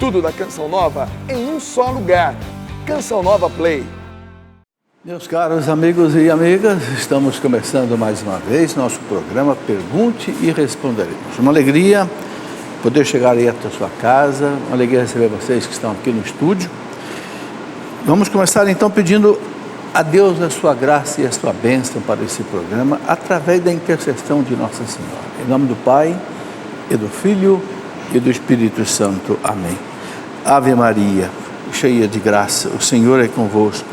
Tudo da Canção Nova em um só lugar. Canção Nova Play. Meus caros amigos e amigas, estamos começando mais uma vez nosso programa Pergunte e Responderemos. Uma alegria poder chegar aí até a sua casa, uma alegria receber vocês que estão aqui no estúdio. Vamos começar então pedindo a Deus a sua graça e a sua bênção para esse programa, através da intercessão de Nossa Senhora. Em nome do Pai, e do Filho, e do Espírito Santo. Amém. Ave Maria, cheia de graça, o Senhor é convosco.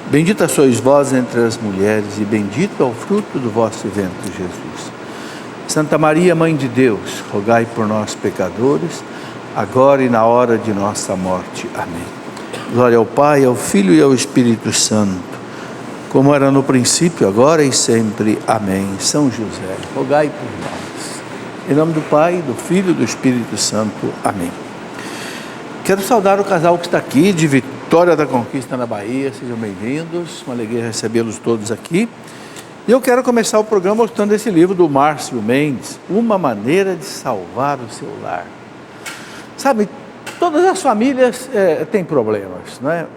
Bendita sois vós entre as mulheres, e bendito é o fruto do vosso ventre, Jesus. Santa Maria, Mãe de Deus, rogai por nós, pecadores, agora e na hora de nossa morte. Amém. Glória ao Pai, ao Filho e ao Espírito Santo, como era no princípio, agora e sempre. Amém. São José, rogai por nós. Em nome do Pai, do Filho e do Espírito Santo. Amém. Quero saudar o casal que está aqui, de Vitória da Conquista, na Bahia. Sejam bem-vindos, uma alegria recebê-los todos aqui. E eu quero começar o programa mostrando esse livro do Márcio Mendes, Uma Maneira de Salvar o Seu Lar. Sabe, todas as famílias têm problemas, não é?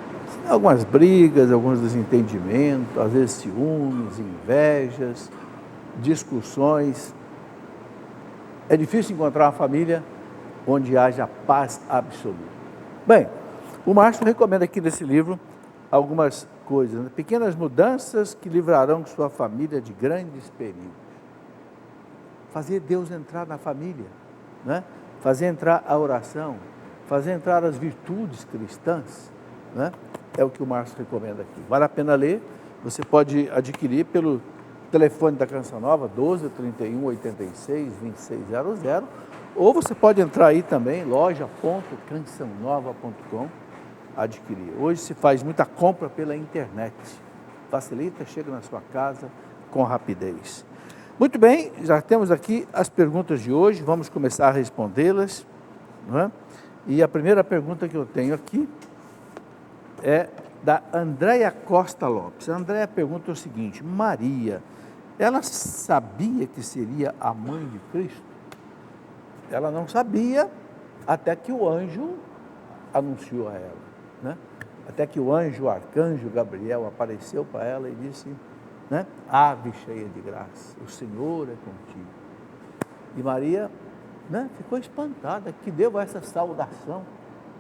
Algumas brigas, alguns desentendimentos, às vezes ciúmes, invejas, discussões. É difícil encontrar uma família onde haja paz absoluta. Bem, o Márcio recomenda aqui nesse livro algumas coisas, né? Pequenas mudanças que livrarão sua família de grandes perigos. Fazer Deus entrar na família, né? Fazer entrar a oração, fazer entrar as virtudes cristãs, né? É o que o Márcio recomenda aqui. Vale a pena ler, você pode adquirir pelo telefone da Canção Nova, 12 31 86 2600, ou você pode entrar aí também, loja.cançãonova.com, adquirir. Hoje se faz muita compra pela internet, facilita, chega na sua casa com rapidez. Muito bem, já temos aqui as perguntas de hoje, vamos começar a respondê-las, não é? E a primeira pergunta que eu tenho aqui é da Andréia Costa Lopes. A Andréia pergunta o seguinte: Maria, ela sabia que seria a mãe de Cristo? Ela não sabia até que o anjo anunciou a ela, né? Até que o anjo, o arcanjo Gabriel, apareceu para ela e disse, né? Ave cheia de graça, o Senhor é contigo. E Maria, né, ficou espantada, que deu essa saudação.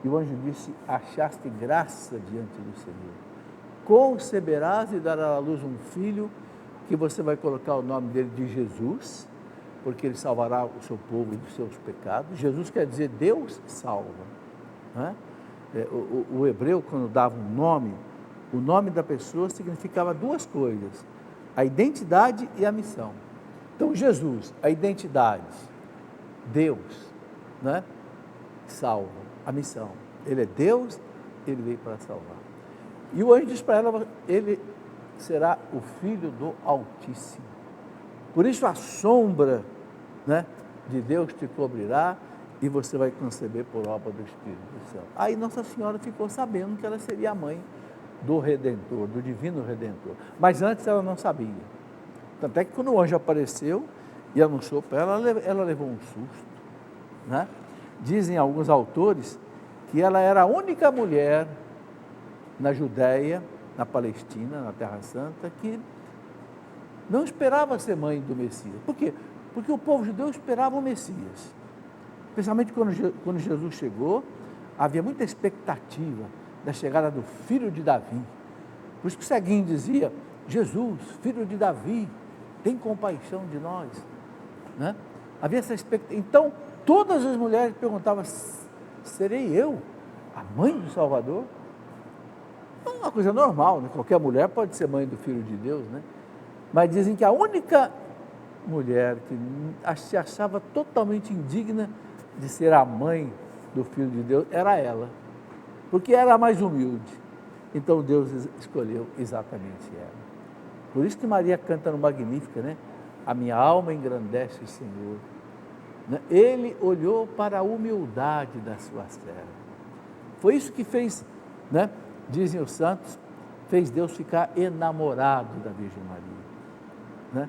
E o anjo disse, achaste graça diante do Senhor. Conceberás e darás à luz um filho, que você vai colocar o nome dele de Jesus, porque ele salvará o seu povo dos seus pecados. Jesus quer dizer Deus salva, né? O hebreu, quando dava um nome, o nome da pessoa significava duas coisas: a identidade e a missão. Então Jesus, a identidade, Deus, né? Salva, a missão. Ele é Deus, ele veio para salvar. E o anjo diz para ela, ele será o Filho do Altíssimo. Por isso a sombra, né, de Deus te cobrirá e você vai conceber por obra do Espírito Santo. Aí Nossa Senhora ficou sabendo que ela seria a mãe do Redentor, do Divino Redentor. Mas antes ela não sabia. Tanto é que quando o anjo apareceu e anunciou para ela, ela levou um susto, né? Dizem alguns autores que ela era a única mulher na Judéia, na Palestina, na Terra Santa, que não esperava ser mãe do Messias. Por quê? Porque o povo judeu esperava o Messias. Especialmente quando Jesus chegou, havia muita expectativa da chegada do filho de Davi. Por isso que o ceguinho dizia, Jesus, filho de Davi, tem compaixão de nós, né? Havia essa expectativa. Então, todas as mulheres perguntavam, serei eu a mãe do Salvador? É uma coisa normal, né? Qualquer mulher pode ser mãe do Filho de Deus, né? Mas dizem que a única mulher que se achava totalmente indigna de ser a mãe do Filho de Deus era ela, porque era a mais humilde. Então Deus escolheu exatamente ela. Por isso que Maria canta no Magnífica, né? A minha alma engrandece o Senhor. Ele olhou para a humildade da sua serva. Foi isso que fez, né? Dizem os santos, fez Deus ficar enamorado da Virgem Maria, né?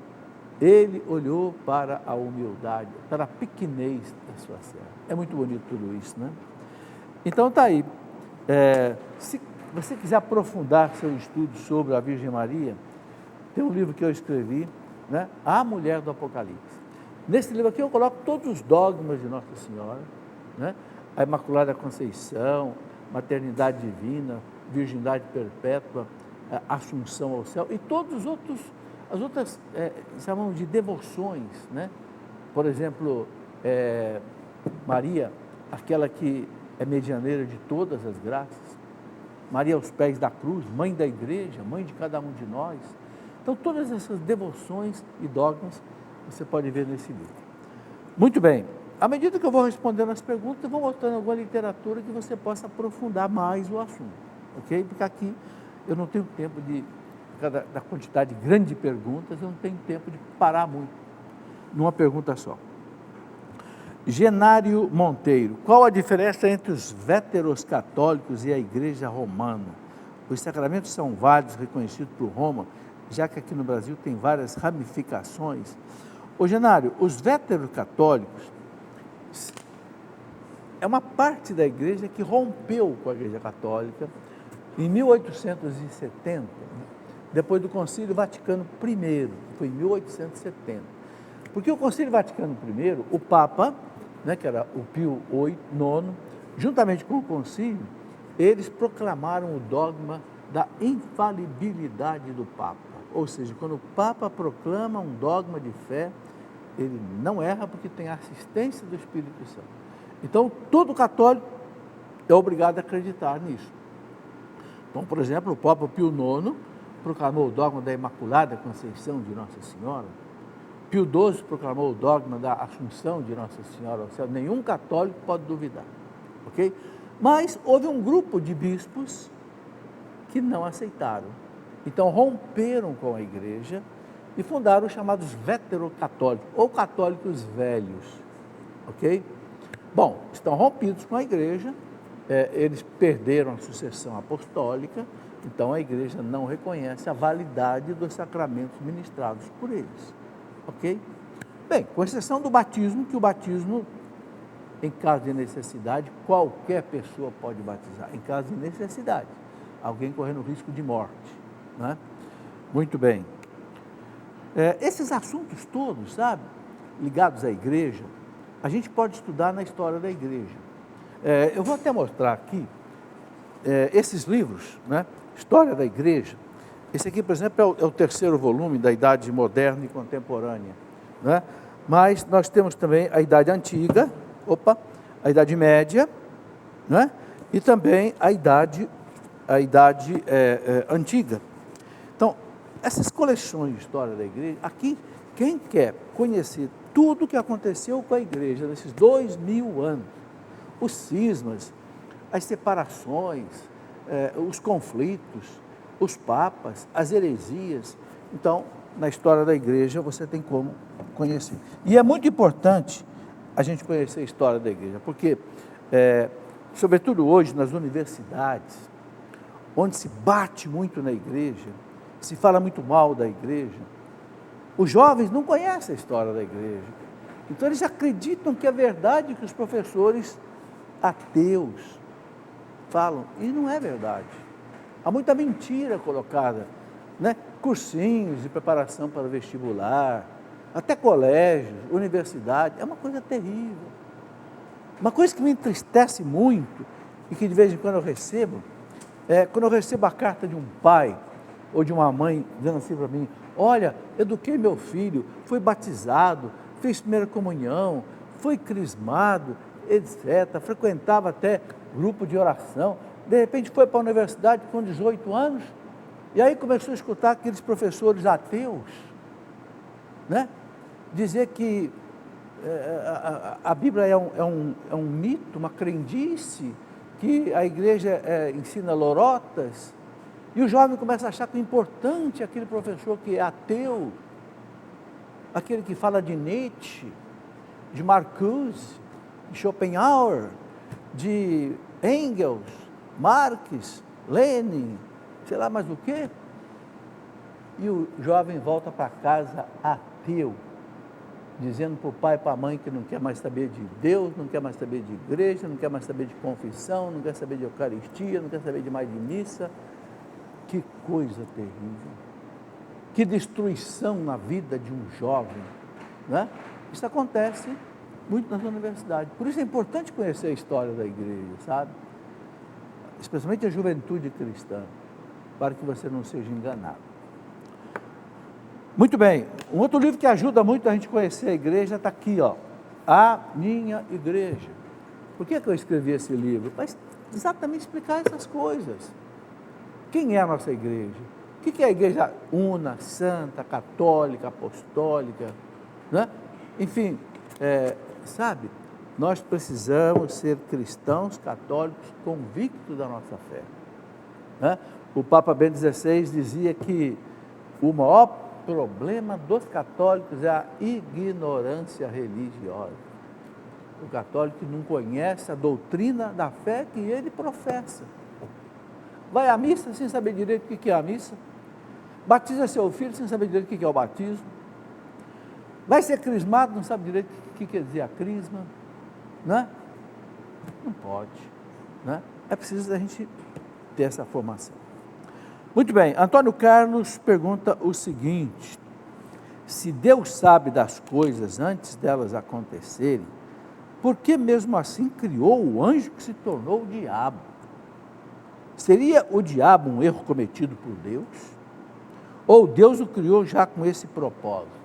Ele olhou para a humildade, para a pequenez da sua serva. É muito bonito tudo isso, né? Então está aí. Se você quiser aprofundar seu estudo sobre a Virgem Maria, tem um livro que eu escrevi, né? A Mulher do Apocalipse. Nesse livro aqui eu coloco todos os dogmas de Nossa Senhora, né? A Imaculada Conceição, Maternidade Divina, Virgindade Perpétua, a Assunção ao Céu e todos os outros, as outras, chamamos de devoções, né? Por exemplo, Maria, aquela que é medianeira de todas as graças, Maria aos pés da cruz, mãe da igreja, mãe de cada um de nós. Então, todas essas devoções e dogmas você pode ver nesse livro. Muito bem, à medida que eu vou respondendo as perguntas, eu vou mostrando alguma literatura que você possa aprofundar mais o assunto, ok? Porque aqui eu não tenho tempo da quantidade grande de perguntas, eu não tenho tempo de parar muito numa pergunta só. Genário Monteiro, qual a diferença entre os véteros católicos e a Igreja Romana? Os sacramentos são válidos, reconhecidos por Roma, já que aqui no Brasil tem várias ramificações. Ô Genário, os véteros católicos é uma parte da igreja que rompeu com a Igreja Católica em 1870, depois do Concílio Vaticano I, foi em 1870. Porque o Concílio Vaticano I, o Papa, né, que era o Pio IX, juntamente com o Concílio, eles proclamaram o dogma da infalibilidade do Papa. Ou seja, quando o Papa proclama um dogma de fé, ele não erra porque tem a assistência do Espírito Santo. Então, todo católico é obrigado a acreditar nisso. Então, por exemplo, o Papa Pio IX proclamou o dogma da Imaculada Conceição de Nossa Senhora. Pio XII proclamou o dogma da Assunção de Nossa Senhora ao céu. Nenhum católico pode duvidar, ok? Mas houve um grupo de bispos que não aceitaram. Então, romperam com a igreja e fundaram os chamados veterocatólicos, ou católicos velhos, ok? Bom, estão rompidos com a igreja, eles perderam a sucessão apostólica, então a igreja não reconhece a validade dos sacramentos ministrados por eles, ok? Bem, com exceção do batismo, que o batismo, em caso de necessidade, qualquer pessoa pode batizar, em caso de necessidade, alguém correndo risco de morte, né? Muito bem. Esses assuntos todos, sabe, ligados à igreja, a gente pode estudar na história da igreja. Eu vou até mostrar aqui esses livros, né? História da igreja. Esse aqui, por exemplo, é o terceiro volume da Idade Moderna e Contemporânea, né? Mas nós temos também a Idade Antiga, a Idade Média, né? E também a Idade Antiga. Então, essas coleções de história da igreja, aqui, quem quer conhecer tudo o que aconteceu com a igreja nesses 2000 anos, os cismas, as separações, os conflitos, os papas, as heresias, então, na história da igreja você tem como conhecer. E é muito importante a gente conhecer a história da igreja, porque, sobretudo hoje, nas universidades, onde se bate muito na igreja, se fala muito mal da igreja, os jovens não conhecem a história da igreja. Então eles acreditam que é verdade que os professores ateus falam, e não é verdade. Há muita mentira colocada, né? Cursinhos de preparação para o vestibular, até colégios, universidade, é uma coisa terrível. Uma coisa que me entristece muito, e que de vez em quando eu recebo, quando eu recebo a carta de um pai ou de uma mãe dizendo assim para mim, olha, eduquei meu filho, foi batizado, fez primeira comunhão, foi crismado, etc., frequentava até grupo de oração, de repente foi para a universidade com 18 anos, e aí começou a escutar aqueles professores ateus, né? Dizer que a Bíblia é um mito, uma crendice, que a igreja ensina lorotas, e o jovem começa a achar que o importante é aquele professor que é ateu, aquele que fala de Nietzsche, de Marcuse, de Schopenhauer, de Engels, Marx, Lenin, sei lá mais o quê. E o jovem volta para casa ateu. dizendo para o pai e para a mãe que não quer mais saber de Deus, não quer mais saber de igreja, não quer mais saber de confissão, não quer saber de Eucaristia, não quer saber de mais de missa. Que coisa terrível. Que destruição na vida de um jovem, né? Isso acontece muito nas universidades. Por isso é importante conhecer a história da igreja, sabe? Especialmente a juventude cristã, para que você não seja enganado. Muito bem, um outro livro que ajuda muito a gente conhecer a igreja está aqui, ó, A Minha Igreja. Por que eu escrevi esse livro? Para exatamente explicar essas coisas. Quem é a nossa igreja? O que é a igreja una, santa, católica, apostólica, né? Enfim, sabe, nós precisamos ser cristãos católicos convictos da nossa fé, né? O Papa Bento XVI dizia que o maior problema dos católicos é a ignorância religiosa. O católico não conhece a doutrina da fé que ele professa. Vai à missa sem saber direito o que é a missa. Batiza seu filho sem saber direito o que é o batismo. Vai ser crismado, não sabe direito o que quer dizer a crisma, né? Não pode, né? É preciso a gente ter essa formação. Muito bem, Antônio Carlos pergunta o seguinte: se Deus sabe das coisas antes delas acontecerem, por que mesmo assim criou o anjo que se tornou o diabo? Seria o diabo um erro cometido por Deus? Ou Deus o criou já com esse propósito?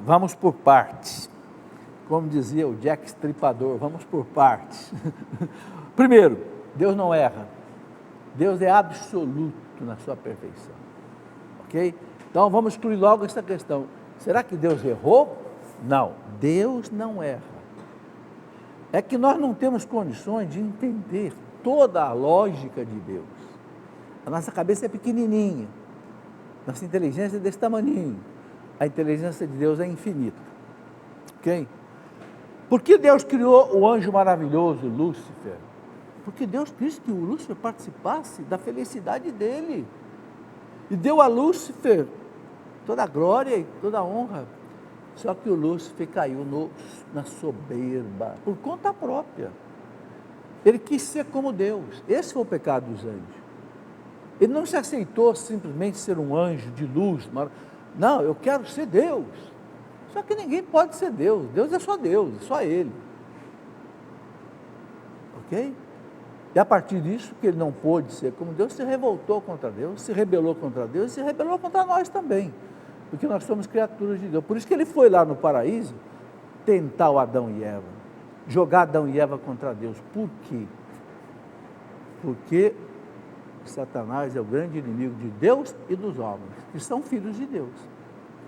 Vamos por partes. Como dizia o Jack Stripador, vamos por partes. Primeiro, Deus não erra. Deus é absoluto na sua perfeição. Ok? Então vamos excluir logo essa questão. Será que Deus errou? Não, Deus não erra. É que nós não temos condições de entender toda a lógica de Deus. A nossa cabeça é pequenininha. Nossa inteligência é desse tamaninho. A inteligência de Deus é infinita. Ok? Por que Deus criou o anjo maravilhoso, Lúcifer? Porque Deus quis que o Lúcifer participasse da felicidade dele. E deu a Lúcifer toda a glória e toda a honra. Só que o Lúcifer caiu na soberba, por conta própria. Ele quis ser como Deus. Esse foi o pecado dos anjos. Ele não se aceitou simplesmente ser um anjo de luz. Não, eu quero ser Deus. Só que ninguém pode ser Deus. Deus é só Ele. Ok? E a partir disso, que ele não pôde ser como Deus, se revoltou contra Deus, se rebelou contra Deus e se rebelou contra nós também. Porque nós somos criaturas de Deus. Por isso que ele foi lá no paraíso tentar o Adão e Eva. Jogar Adão e Eva contra Deus. Por quê? Porque Satanás é o grande inimigo de Deus e dos homens, que são filhos de Deus.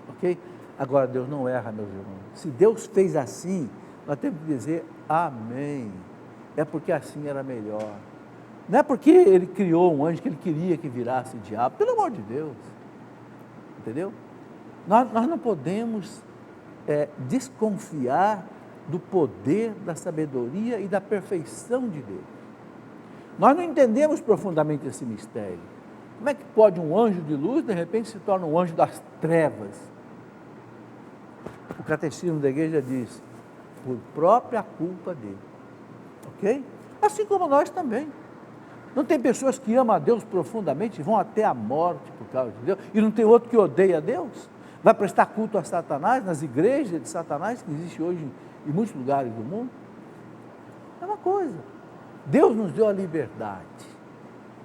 Ok? Agora, Deus não erra, meus irmãos. Se Deus fez assim, nós temos que dizer amém. É porque assim era melhor. Não é porque ele criou um anjo que ele queria que virasse diabo. Pelo amor de Deus. Entendeu? Nós não podemos desconfiar do poder, da sabedoria e da perfeição de Deus. Nós não entendemos profundamente esse mistério. Como é que pode um anjo de luz, de repente, se torna um anjo das trevas? O catecismo da igreja diz, por própria culpa dele. Ok? Assim como nós também. Não tem pessoas que amam a Deus profundamente e vão até a morte por causa de Deus, e não tem outro que odeia a Deus? Vai prestar culto a Satanás, nas igrejas de Satanás, que existe hoje em muitos lugares do mundo? É uma coisa. Deus nos deu a liberdade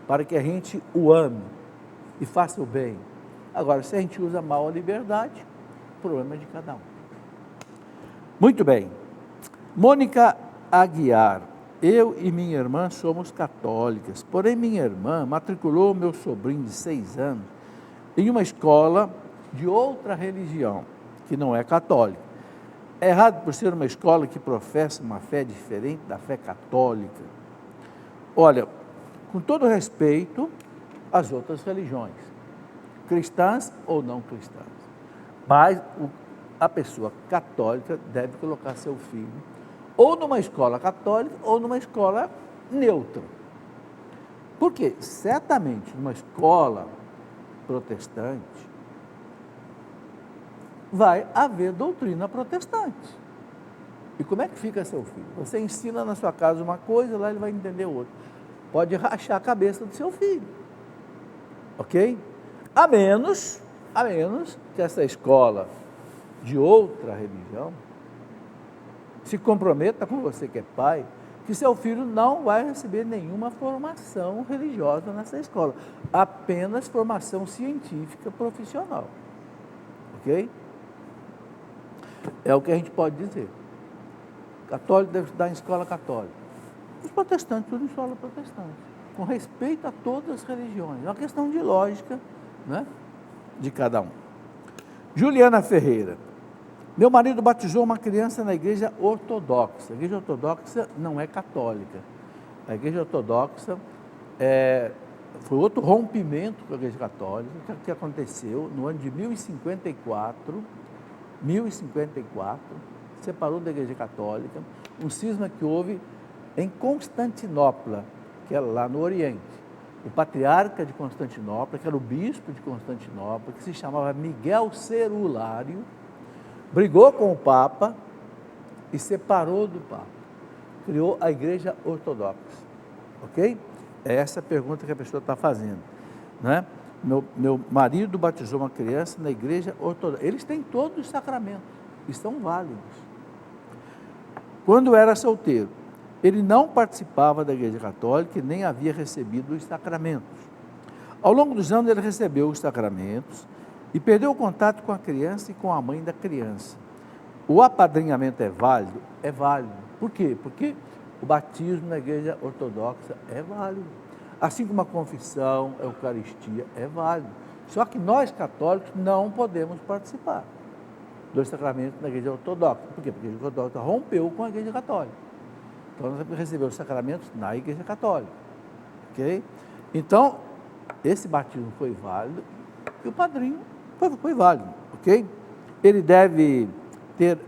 para que a gente o ame e faça o bem. Agora, se a gente usa mal a liberdade, o problema é de cada um. Muito bem. Mônica Aguiar. Eu e minha irmã somos católicas, porém minha irmã matriculou meu sobrinho de 6 anos em uma escola de outra religião, que não é católica. É errado por ser uma escola que professa uma fé diferente da fé católica? Olha, com todo respeito às outras religiões, cristãs ou não cristãs, mas a pessoa católica deve colocar seu filho ou numa escola católica ou numa escola neutra. Porque certamente numa escola protestante, vai haver doutrina protestante. E como é que fica seu filho? Você ensina na sua casa uma coisa, lá ele vai entender outra. Pode rachar a cabeça do seu filho. Ok? A menos que essa escola de outra religião se comprometa com você que é pai, que seu filho não vai receber nenhuma formação religiosa nessa escola, apenas formação científica profissional. Ok? É o que a gente pode dizer. Católico deve estudar em escola católica. Os protestantes, tudo em escola protestante, com respeito a todas as religiões. É uma questão de lógica, né, de cada um. Juliana Ferreira. Meu marido batizou uma criança na igreja ortodoxa. A igreja ortodoxa não é católica. A igreja ortodoxa foi outro rompimento com a igreja católica que aconteceu no ano de 1054, separou da igreja católica, um cisma que houve em Constantinopla, que é lá no Oriente. O patriarca de Constantinopla, que era o bispo de Constantinopla, que se chamava Miguel Cerulário, brigou com o Papa e separou do Papa. Criou a Igreja Ortodoxa. Ok? É essa a pergunta que a pessoa está fazendo. Né? Meu marido batizou uma criança na Igreja Ortodoxa. Eles têm todos os sacramentos e são válidos. Quando era solteiro, ele não participava da Igreja Católica e nem havia recebido os sacramentos. Ao longo dos anos, ele recebeu os sacramentos e perdeu o contato com a criança e com a mãe da criança. O apadrinhamento é válido? É válido. Por quê? Porque o batismo na igreja ortodoxa é válido. Assim como a confissão, a Eucaristia é válido. Só que nós católicos não podemos participar dos sacramentos na igreja ortodoxa. Por quê? Porque a igreja ortodoxa rompeu com a igreja católica. Então nós temos que receber os sacramentos na igreja católica. Ok? Então, esse batismo foi válido e o padrinho foi válido, ok? Ele deve ter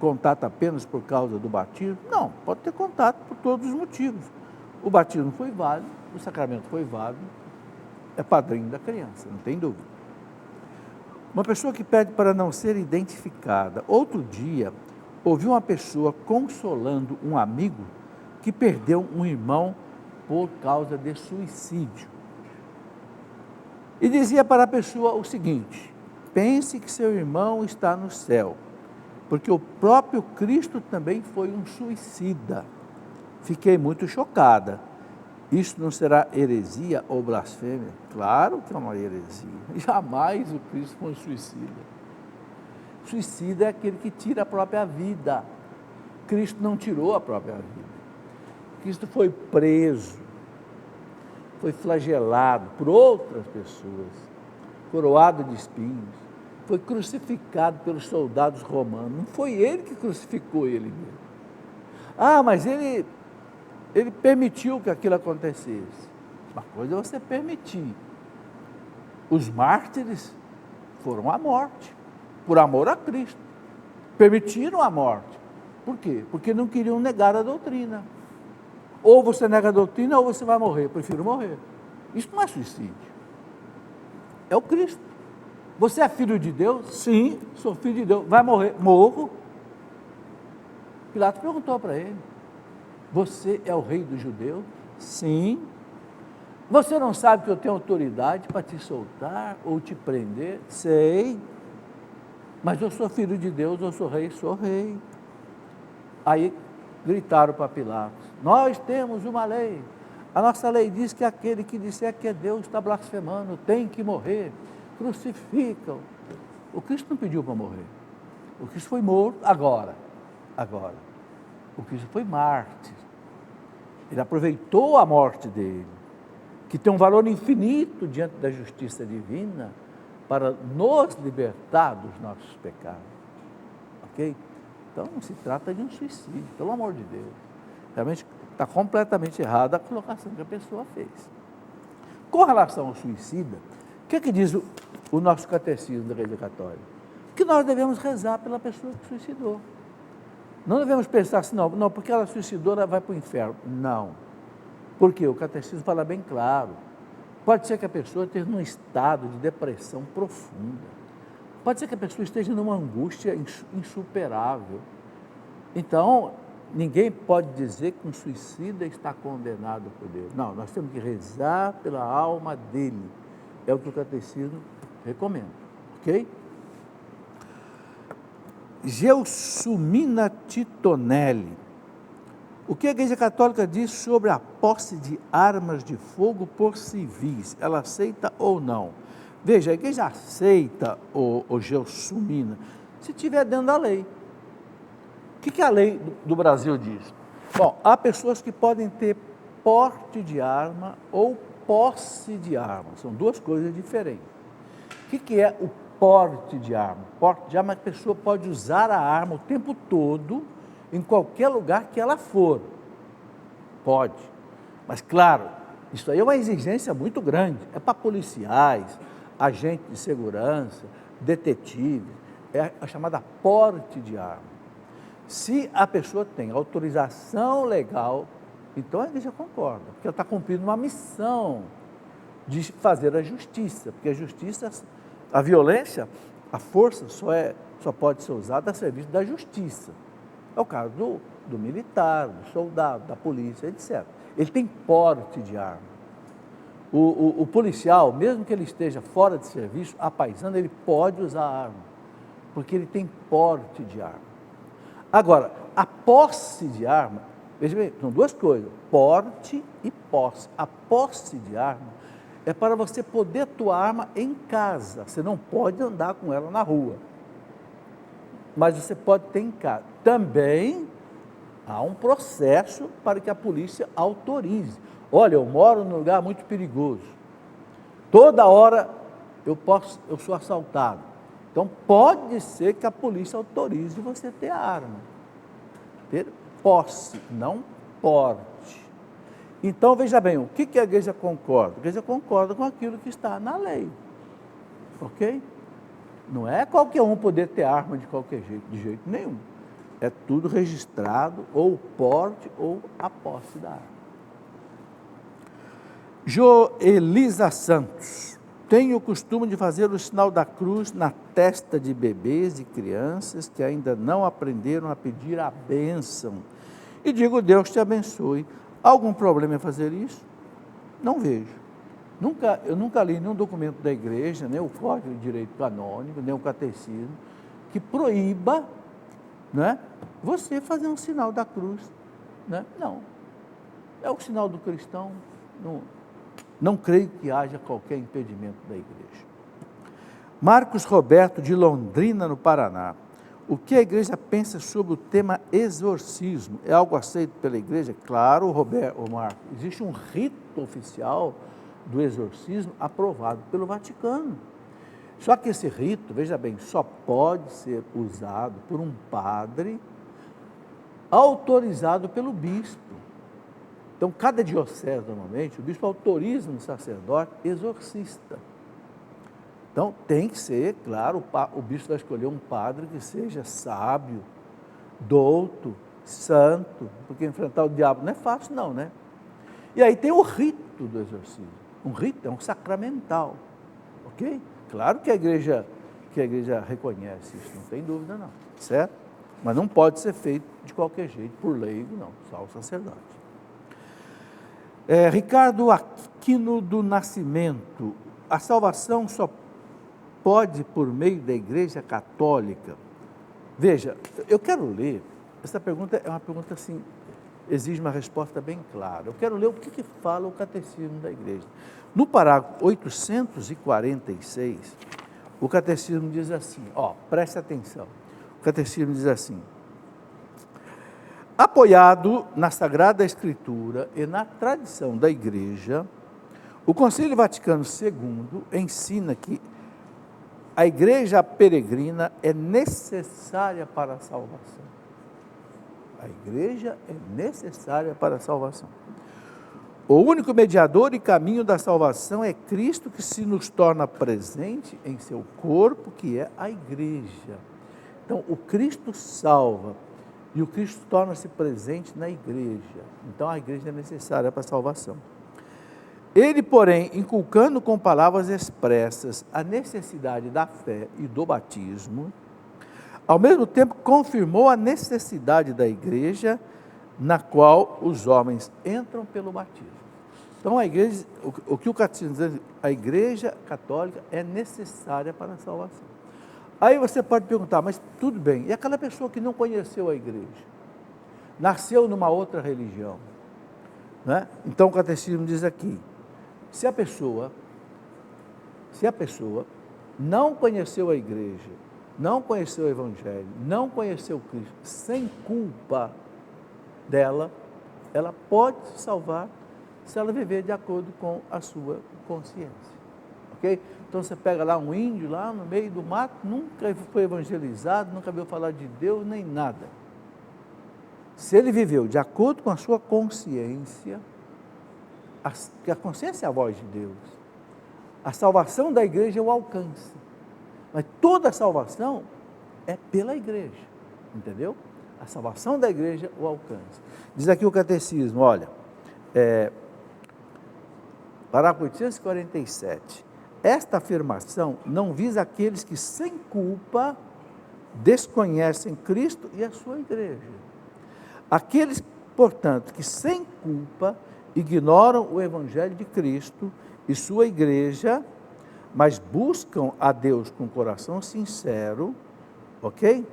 contato apenas por causa do batismo? Não, pode ter contato por todos os motivos. O batismo foi válido, o sacramento foi válido, é padrinho da criança, não tem dúvida. Uma pessoa que pede para não ser identificada. Outro dia, ouvi uma pessoa consolando um amigo que perdeu um irmão por causa de suicídio. E dizia para a pessoa o seguinte: pense que seu irmão está no céu, porque o próprio Cristo também foi um suicida. Fiquei muito chocada. Isso não será heresia ou blasfêmia? Claro que é uma heresia. Jamais o Cristo foi um suicida. Suicida é aquele que tira a própria vida. Cristo não tirou a própria vida. Cristo foi preso, foi flagelado por outras pessoas, coroado de espinhos, foi crucificado pelos soldados romanos. Não foi ele que crucificou ele mesmo. Ah, mas ele permitiu que aquilo acontecesse. Uma coisa é você permitir. Os mártires foram à morte, por amor a Cristo. Permitiram a morte. Por quê? Porque não queriam negar a doutrina. Ou você nega a doutrina ou você vai morrer. Eu prefiro morrer. Isso não é suicídio. É o Cristo. Você é filho de Deus? Sim, sou filho de Deus. Vai morrer? Morro. Pilatos perguntou para ele: você é o rei dos judeus? Sim. Você não sabe que eu tenho autoridade para te soltar ou te prender? Sei. Mas eu sou filho de Deus, eu sou rei, sou rei. Aí gritaram para Pilatos: nós temos uma lei. A nossa lei diz que aquele que disser que é Deus está blasfemando, tem que morrer. Crucificam. O Cristo não pediu para morrer. O Cristo foi morto agora. O Cristo foi mártir. Ele aproveitou a morte dele, que tem um valor infinito diante da justiça divina, para nos libertar dos nossos pecados. Ok? Então não se trata de um suicídio, pelo amor de Deus. Realmente está completamente errada a colocação que a pessoa fez. Com relação ao suicida, o que diz o nosso catecismo da Igreja Católica? Que nós devemos rezar pela pessoa que suicidou. Não devemos pensar assim, não, porque ela suicidou, ela vai para o inferno. Não. Porque o catecismo fala bem claro. Pode ser que a pessoa esteja num estado de depressão profunda. Pode ser que a pessoa esteja numa angústia insuperável. Então, ninguém pode dizer que um suicida está condenado por Deus. Não, nós temos que rezar pela alma dele. É o que o catecismo recomenda, ok? Gelsumina Titonelli. O que a Igreja Católica diz sobre a posse de armas de fogo por civis? Ela aceita ou não? Veja, a Igreja aceita o Gelsumina se estiver dentro da lei. O que a lei do Brasil diz? Bom, há pessoas que podem ter porte de arma ou posse de arma. São duas coisas diferentes. O que é o porte de arma? Porte de arma é que a pessoa pode usar a arma o tempo todo, em qualquer lugar que ela for. Pode. Mas, claro, isso aí é uma exigência muito grande. É para policiais, agentes de segurança, detetives. É a chamada porte de arma. Se a pessoa tem autorização legal, então a Igreja concorda, porque ela está cumprindo uma missão de fazer a justiça, porque a justiça, a violência, a força só pode ser usada a serviço da justiça. É o caso do militar, do soldado, da polícia, etc. Ele tem porte de arma. O policial, mesmo que ele esteja fora de serviço, a paisana, ele pode usar a arma, porque ele tem porte de arma. Agora, a posse de arma, veja bem, são duas coisas, porte e posse. A posse de arma é para você poder tua arma em casa, você não pode andar com ela na rua, mas você pode ter em casa. Também há um processo para que a polícia autorize. Olha, eu moro num lugar muito perigoso, toda hora eu sou assaltado. Então, pode ser que a polícia autorize você ter a arma. Ter posse, não porte. Então, veja bem, o que a Igreja concorda? A Igreja concorda com aquilo que está na lei. Ok? Não é qualquer um poder ter arma de qualquer jeito, de jeito nenhum. É tudo registrado, ou o porte, ou a posse da arma. Joelisa Santos. Tenho o costume de fazer o sinal da cruz na testa de bebês e crianças que ainda não aprenderam a pedir a bênção. E digo, Deus te abençoe. Algum problema em fazer isso? Não vejo. Eu nunca li nenhum documento da igreja, nem o Código de Direito Canônico, nem o Catecismo, que proíba, né, você fazer um sinal da cruz. Né? Não. É o sinal do cristão. Não creio que haja qualquer impedimento da igreja. Marcos Roberto, de Londrina, no Paraná. O que a igreja pensa sobre o tema exorcismo? É algo aceito pela igreja? Claro, Marcos, existe um rito oficial do exorcismo aprovado pelo Vaticano. Só que esse rito, veja bem, só pode ser usado por um padre autorizado pelo bispo. Então, cada diocese, normalmente, o bispo autoriza um sacerdote exorcista. Então, tem que ser, claro, o bispo vai escolher um padre que seja sábio, douto, santo, porque enfrentar o diabo não é fácil não, né? E aí tem o rito do exorcismo. Um rito é um sacramental, ok? Claro que a igreja reconhece isso, não tem dúvida não, certo? Mas não pode ser feito de qualquer jeito, por leigo não, só o sacerdote. Ricardo Aquino do Nascimento, a salvação só pode por meio da Igreja Católica? Veja, eu quero ler, essa pergunta é uma pergunta assim, exige uma resposta bem clara. Eu quero ler o que fala o Catecismo da Igreja. No parágrafo 846, o Catecismo diz assim, preste atenção, o Catecismo diz assim: apoiado na Sagrada Escritura e na tradição da Igreja, o Concílio Vaticano II ensina que a Igreja peregrina é necessária para a salvação. A Igreja é necessária para a salvação. O único mediador e caminho da salvação é Cristo, que se nos torna presente em seu corpo, que é a Igreja. Então, o Cristo salva. E o Cristo torna-se presente na igreja. Então, a igreja é necessária para a salvação. Ele, porém, inculcando com palavras expressas a necessidade da fé e do batismo, ao mesmo tempo confirmou a necessidade da igreja, na qual os homens entram pelo batismo. Então, a igreja, o que o catecismo diz, a igreja católica é necessária para a salvação. Aí você pode perguntar, mas tudo bem, e aquela pessoa que não conheceu a igreja? Nasceu numa outra religião, né? Então, o catecismo diz aqui, se a pessoa não conheceu a igreja, não conheceu o evangelho, não conheceu Cristo, sem culpa dela, ela pode se salvar se ela viver de acordo com a sua consciência, ok? Então você pega lá um índio lá no meio do mato, nunca foi evangelizado, nunca viu falar de Deus nem nada. Se ele viveu de acordo com a sua consciência, que a consciência é a voz de Deus, a salvação da igreja o alcança, mas toda a salvação é pela igreja, entendeu? A salvação da igreja o alcança. Diz aqui o catecismo, olha, parágrafo 847, esta afirmação não visa aqueles que sem culpa desconhecem Cristo e a sua igreja. Aqueles, portanto, que sem culpa ignoram o evangelho de Cristo e sua igreja, mas buscam a Deus com coração sincero, ok?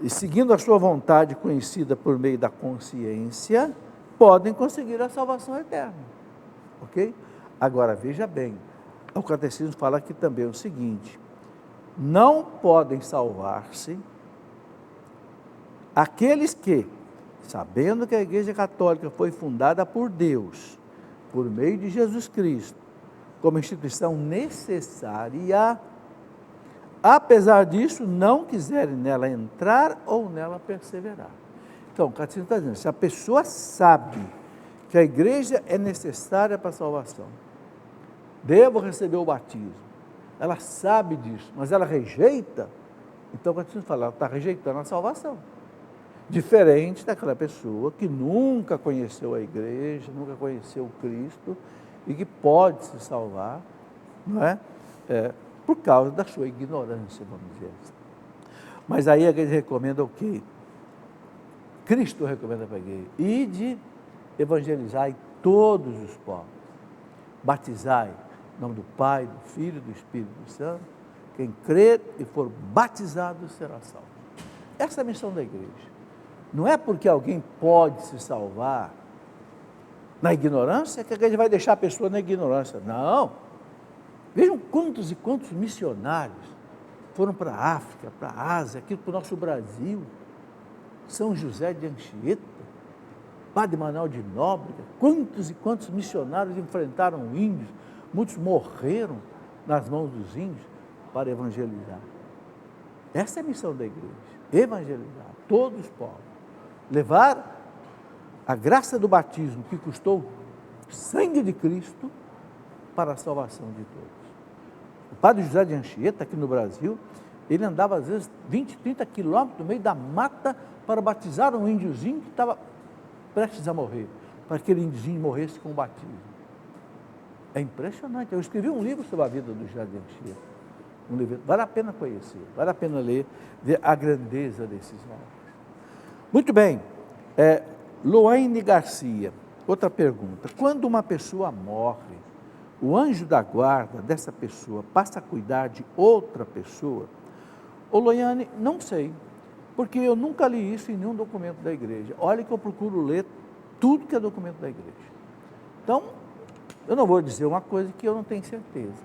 E seguindo a sua vontade conhecida por meio da consciência, podem conseguir a salvação eterna, ok? Agora, veja bem, o catecismo fala aqui também o seguinte, não podem salvar-se aqueles que, sabendo que a Igreja Católica foi fundada por Deus, por meio de Jesus Cristo, como instituição necessária, apesar disso, não quiserem nela entrar ou nela perseverar. Então, o catecismo está dizendo, se a pessoa sabe que a igreja é necessária para a salvação, devo receber o batismo, ela sabe disso, mas ela rejeita, então o catecismo fala, ela está rejeitando a salvação. Diferente daquela pessoa que nunca conheceu a igreja, nunca conheceu Cristo e que pode se salvar, não é? Por causa da sua ignorância, vamos dizer assim. Mas aí a igreja recomenda o quê? Cristo recomenda para a igreja, ide evangelizai todos os povos, batizai em nome do Pai, do Filho e do Espírito Santo, quem crer e for batizado será salvo. Essa é a missão da igreja. Não é porque alguém pode se salvar na ignorância que a igreja vai deixar a pessoa na ignorância. Não. Vejam quantos e quantos missionários foram para a África, para a Ásia, aqui para o nosso Brasil. São José de Anchieta, Padre Manuel de Nóbrega, quantos e quantos missionários enfrentaram índios, muitos morreram nas mãos dos índios para evangelizar. Essa é a missão da igreja, evangelizar todos os povos. Levar a graça do batismo, que custou o sangue de Cristo, para a salvação de todos. O padre José de Anchieta, aqui no Brasil, ele andava às vezes 20, 30 quilômetros no meio da mata para batizar um índiozinho que estava prestes a morrer, para que aquele índiozinho morresse com o batismo. É impressionante. Eu escrevi um livro sobre a vida do José de Anchieta. Um livro, vale a pena conhecer, vale a pena ler, ver a grandeza desses homens. Muito bem, Loane Garcia, outra pergunta. Quando uma pessoa morre, o anjo da guarda dessa pessoa passa a cuidar de outra pessoa? Ô Loane, não sei, porque eu nunca li isso em nenhum documento da igreja. Olha que eu procuro ler tudo que é documento da igreja. Então, eu não vou dizer uma coisa que eu não tenho certeza.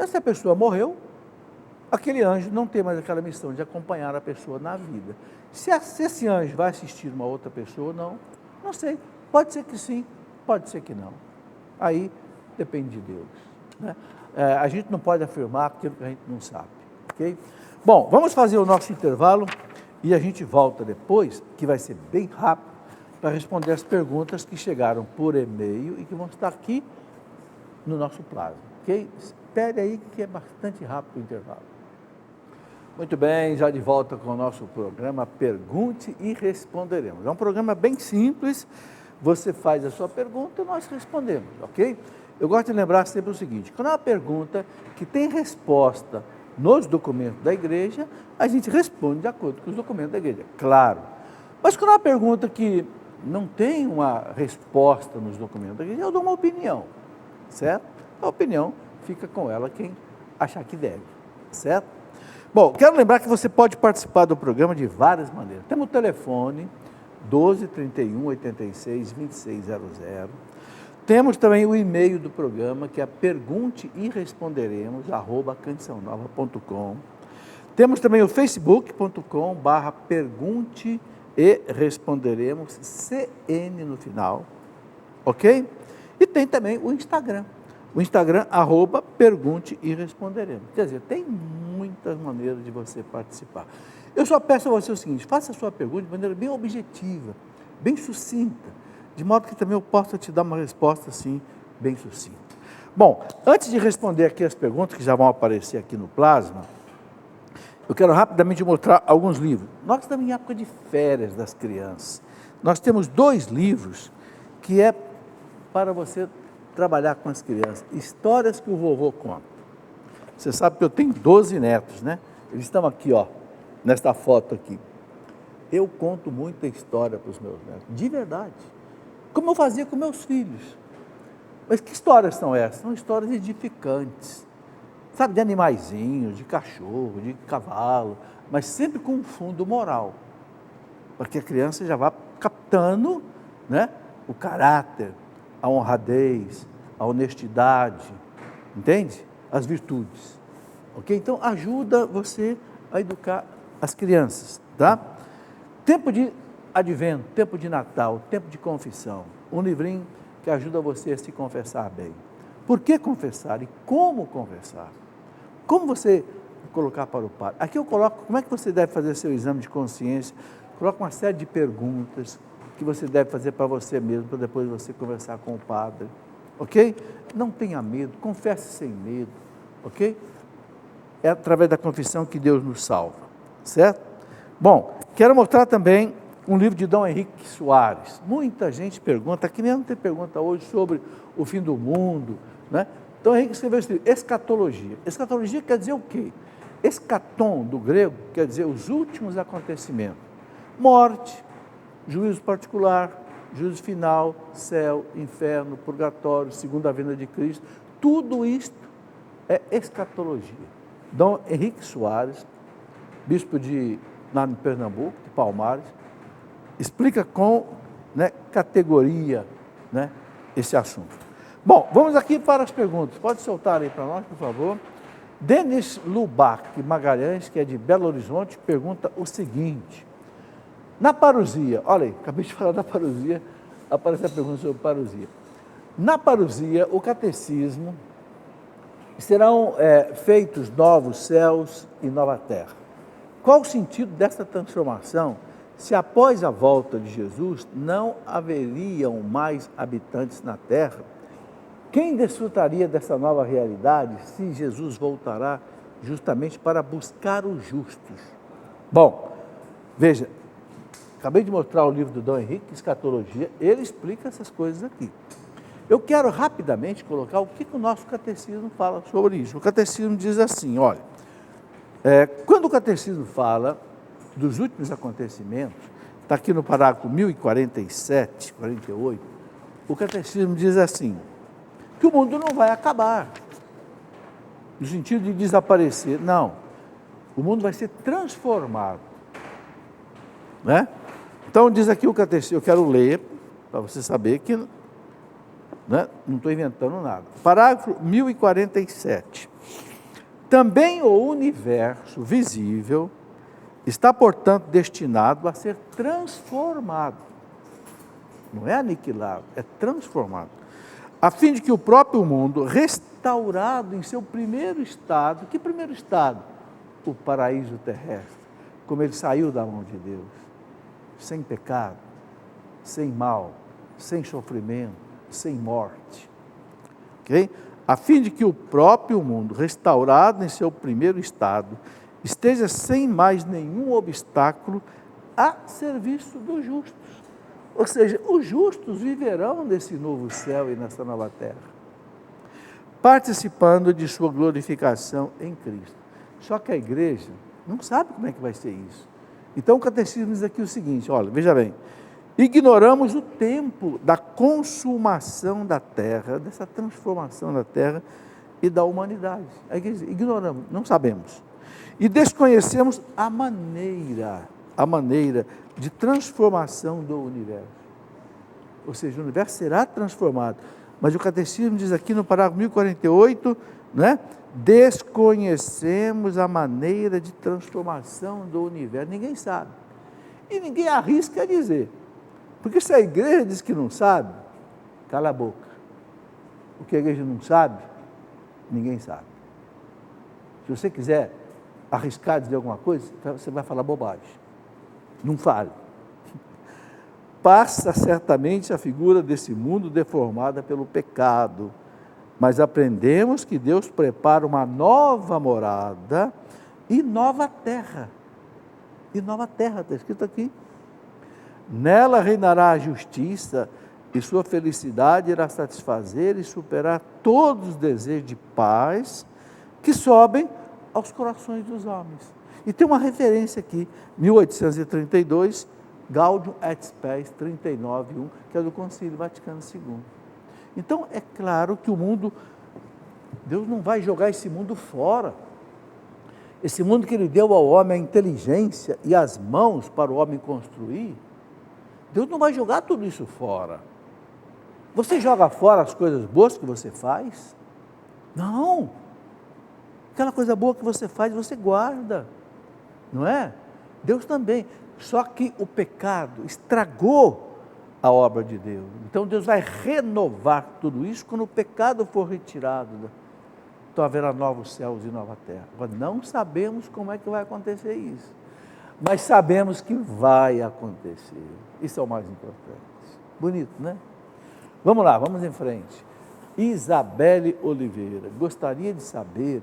Se a pessoa morreu, aquele anjo não tem mais aquela missão de acompanhar a pessoa na vida. Se esse anjo vai assistir uma outra pessoa ou não, não sei. Pode ser que sim, pode ser que não. Aí depende de Deus, né? A gente não pode afirmar aquilo que a gente não sabe, ok? Bom, vamos fazer o nosso intervalo e a gente volta depois, que vai ser bem rápido, para responder as perguntas que chegaram por e-mail e que vão estar aqui no nosso plasma, ok? Espere aí que é bastante rápido o intervalo. Muito bem, já de volta com o nosso programa Pergunte e Responderemos. É um programa bem simples, você faz a sua pergunta e nós respondemos, ok? Eu gosto de lembrar sempre o seguinte, quando é uma pergunta que tem resposta nos documentos da igreja, a gente responde de acordo com os documentos da igreja, claro. Mas quando é uma pergunta que não tem uma resposta nos documentos da igreja, eu dou uma opinião, certo? A opinião fica com ela quem achar que deve, certo? Bom, quero lembrar que você pode participar do programa de várias maneiras. Temos o telefone 12 31 86 2600. Temos também o e-mail do programa, que é pergunteeresponderemos@candiciononova.com. Temos também o facebook.com/pergunte e responderemos, CN no final, ok? E tem também o Instagram, @pergunte e responderemos. Quer dizer, tem muitas maneiras de você participar. Eu só peço a você o seguinte, faça a sua pergunta de maneira bem objetiva, bem sucinta, de modo que também eu possa te dar uma resposta, assim, bem sucinta. Bom, antes de responder aqui as perguntas que já vão aparecer aqui no plasma, eu quero rapidamente mostrar alguns livros. Nós estamos em época de férias das crianças. Nós temos 2 livros que é para você trabalhar com as crianças. Histórias que o vovô conta. Você sabe que eu tenho 12 netos, né? Eles estão aqui, ó, nesta foto aqui. Eu conto muita história para os meus netos, de verdade. Como eu fazia com meus filhos. Mas que histórias são essas? São histórias edificantes. Sabe, de animaizinhos, de cachorro, de cavalo, mas sempre com um fundo moral. Para que a criança já vá captando, né, o caráter, a honradez, a honestidade, entende? As virtudes. Ok? Então, ajuda você a educar as crianças, tá? Tempo de advento, tempo de Natal, tempo de confissão. Um livrinho que ajuda você a se confessar bem. Por que confessar e como confessar? Como você colocar para o padre? Aqui eu coloco como é que você deve fazer seu exame de consciência. Coloco uma série de perguntas que você deve fazer para você mesmo, para depois você conversar com o padre. Ok? Não tenha medo, confesse sem medo. Ok? É através da confissão que Deus nos salva. Certo? Bom, quero mostrar também um livro de Dom Henrique Soares. Muita gente pergunta, aqui mesmo tem pergunta hoje sobre o fim do mundo, né? Dom Henrique escreveu esse livro, Escatologia. Escatologia quer dizer o quê? Escatom, do grego, quer dizer os últimos acontecimentos. Morte, juízo particular, juízo final, céu, inferno, purgatório, segunda vinda de Cristo. Tudo isto é escatologia. Dom Henrique Soares, bispo lá em Pernambuco, de Palmares, explica com, né, categoria, né, esse assunto. Bom, vamos aqui para as perguntas. Pode soltar aí para nós, por favor. Denis Lubac Magalhães, que é de Belo Horizonte, pergunta o seguinte. Na parousia, olha aí, acabei de falar da parousia, aparece a pergunta sobre parousia. Na parousia, o catecismo, serão feitos novos céus e nova terra. Qual o sentido dessa transformação se após a volta de Jesus não haveriam mais habitantes na terra? Quem desfrutaria dessa nova realidade se Jesus voltará justamente para buscar os justos? Bom, veja, acabei de mostrar o livro do Dom Henrique, Escatologia, ele explica essas coisas aqui. Eu quero rapidamente colocar o que o nosso catecismo fala sobre isso. O catecismo diz assim, olha, quando o catecismo fala dos últimos acontecimentos, está aqui no parágrafo 1047, 48, o catecismo diz assim, que o mundo não vai acabar, no sentido de desaparecer, não. O mundo vai ser transformado, né? Então diz aqui o catecismo, eu quero ler, para você saber que, né, não estou inventando nada. Parágrafo 1047. Também o universo visível está, portanto, destinado a ser transformado. Não é aniquilado, é transformado. A fim de que o próprio mundo, restaurado em seu primeiro estado, que primeiro estado? O paraíso terrestre, como ele saiu da mão de Deus, sem pecado, sem mal, sem sofrimento, sem morte. Ok? A fim de que o próprio mundo, restaurado em seu primeiro estado, esteja sem mais nenhum obstáculo a serviço dos justos. Ou seja, os justos viverão nesse novo céu e nessa nova terra, participando de sua glorificação em Cristo. Só que a igreja não sabe como é que vai ser isso. Então o catecismo diz aqui o seguinte, olha, veja bem, ignoramos o tempo da consumação da terra, dessa transformação da terra e da humanidade. A igreja ignoramos, não sabemos. E desconhecemos a maneira de transformação do universo. Ou seja, o universo será transformado. Mas o catecismo diz aqui no parágrafo 1048, né? Desconhecemos a maneira de transformação do universo. Ninguém sabe. E ninguém arrisca dizer. Porque se a igreja diz que não sabe, cala a boca. O que a igreja não sabe, ninguém sabe. Se você quiser arriscar dizer alguma coisa, você vai falar bobagem. Não fale. Passa certamente a figura desse mundo deformada pelo pecado, mas aprendemos que Deus prepara uma nova morada e nova terra. E nova terra, está escrito aqui. Nela reinará a justiça e sua felicidade irá satisfazer e superar todos os desejos de paz que sobem aos corações dos homens. E tem uma referência aqui, 1832, Gaudium et Spes 39.1, que é do Concílio Vaticano II. Então, é claro que o mundo, Deus não vai jogar esse mundo fora. Esse mundo que Ele deu ao homem a inteligência e as mãos para o homem construir, Deus não vai jogar tudo isso fora. Você joga fora as coisas boas que você faz? Não. Aquela coisa boa que você faz, você guarda. Não é? Deus também. Só que o pecado estragou a obra de Deus. Então Deus vai renovar tudo isso quando o pecado for retirado. Então haverá novos céus e nova terra. Agora, não sabemos como é que vai acontecer isso. Mas sabemos que vai acontecer. Isso é o mais importante. Bonito, né? Vamos lá, vamos em frente. Isabelle Oliveira gostaria de saber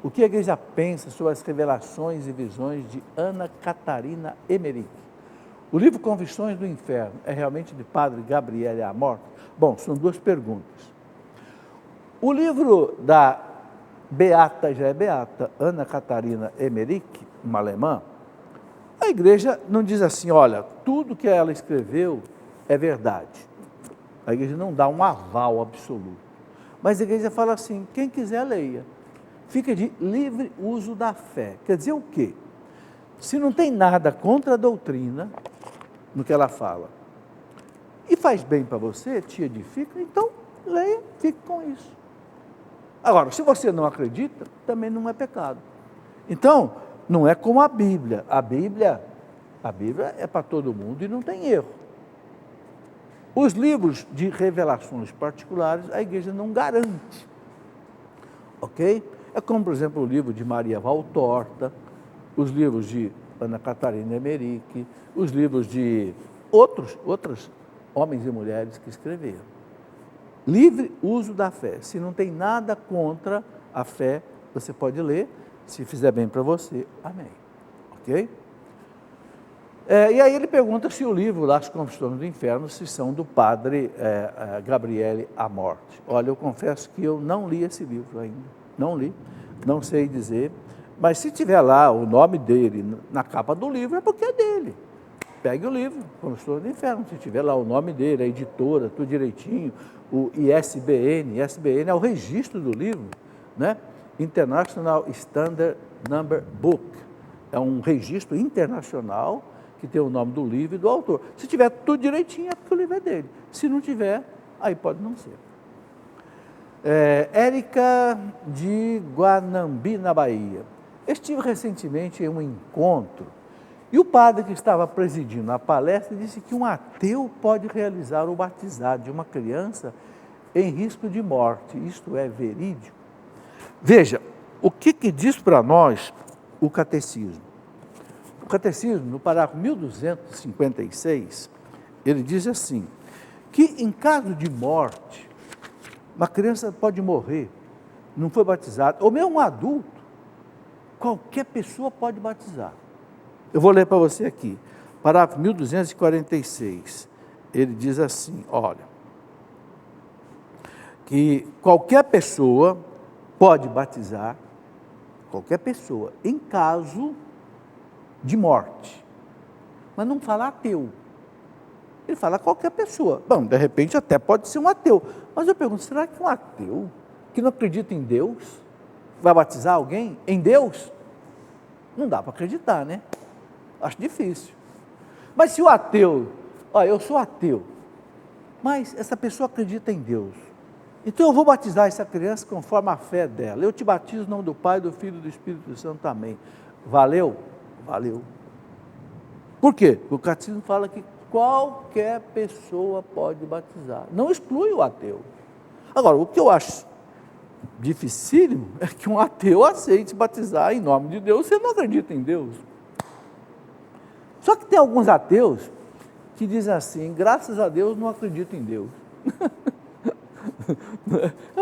o que a igreja pensa sobre as revelações e visões de Ana Catarina Emmerich. O livro Confissões do Inferno é realmente de Padre Gabriele Amorth? Bom, são duas perguntas. O livro da beata, já é beata, Ana Catarina Emmerich, uma alemã, a igreja não diz assim, olha, tudo que ela escreveu é verdade. A igreja não dá um aval absoluto. Mas a igreja fala assim, quem quiser leia. Fica de livre uso da fé. Quer dizer o quê? Se não tem nada contra a doutrina no que ela fala, e faz bem para você, te edifica, então leia, fique com isso. Agora, se você não acredita, também não é pecado. Então, não é como a Bíblia. A Bíblia é para todo mundo e não tem erro. Os livros de revelações particulares, a igreja não garante. Ok? É como, por exemplo, o livro de Maria Valtorta, os livros de Ana Catarina Emmerich, os livros de outros homens e mulheres que escreveram. Livre uso da fé. Se não tem nada contra a fé, você pode ler. Se fizer bem para você, amém. Ok? E aí ele pergunta se o livro As Confissões do Inferno se são do padre Gabriele Amorth. Olha, eu confesso que eu não li esse livro ainda. Não li, não sei dizer, mas se tiver lá o nome dele na capa do livro, é porque é dele. Pegue o livro, Confissões do Inferno, se tiver lá o nome dele, a editora, tudo direitinho, o ISBN é o registro do livro, né? International Standard Number Book, é um registro internacional que tem o nome do livro e do autor. Se tiver tudo direitinho, é porque o livro é dele. Se não tiver, aí pode não ser. Érica de Guanambi, na Bahia. Estive recentemente em um encontro e o padre que estava presidindo a palestra disse que um ateu pode realizar o batizado de uma criança em risco de morte. Isto é verídico? Veja, o que diz para nós o catecismo? O catecismo, no parágrafo 1256, ele diz assim, que em caso de morte, uma criança pode morrer, não foi batizada, ou mesmo um adulto, qualquer pessoa pode batizar. Eu vou ler para você aqui, parágrafo 1246. ele diz assim, olha, que qualquer pessoa pode batizar, qualquer pessoa, em caso de morte, mas não fala ateu. Ele fala qualquer pessoa. Bom, de repente até pode ser um ateu. Mas eu pergunto, será que um ateu que não acredita em Deus vai batizar alguém em Deus? Não dá para acreditar, né? Acho difícil. Mas se o ateu, olha, eu sou ateu, mas essa pessoa acredita em Deus. Então eu vou batizar essa criança conforme a fé dela. Eu te batizo no nome do Pai, do Filho e do Espírito Santo. Amém. Valeu? Valeu. Por quê? O catecismo fala que qualquer pessoa pode batizar. Não exclui o ateu. Agora, o que eu acho dificílimo é que um ateu aceite batizar em nome de Deus, você não acredita em Deus. Só que tem alguns ateus que dizem assim, graças a Deus não acredito em Deus. É